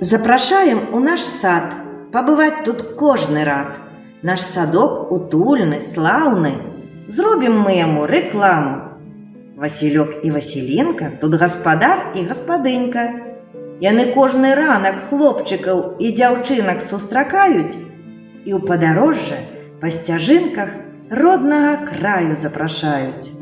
Запрашаем у наш сад, пабываць тут кожны рад. Наш садок утульны, слаўны, зробім мы яму рэкламу. Васілёк і Васілінка тут гаспадар і гаспадынька. Яны кожны ранак хлопчыкаў і дзяўчынак сустракаюць і ў падарожжа па сцяжынках роднага краю запрашаюць.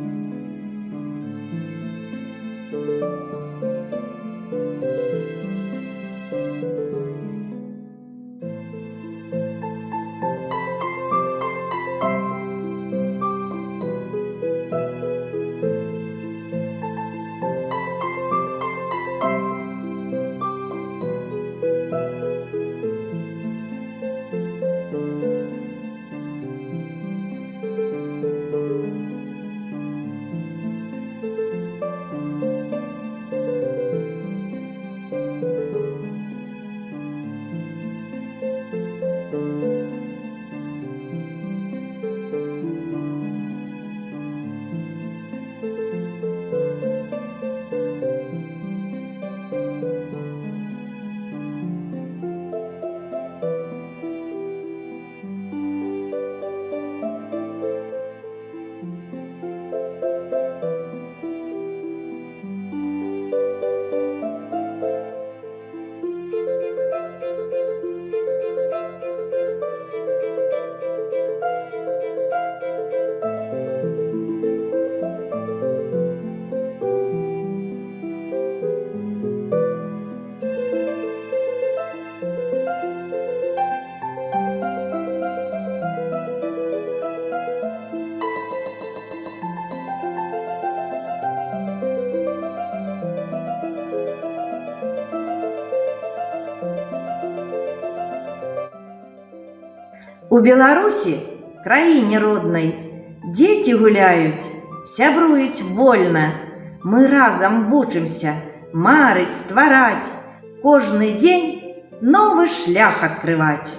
У Беларусі, краіне роднай, дзеці гуляюць, сябруюць вольна. Мы разам вучымся марыць, ствараць, кожны дзень новы шлях адкрываць.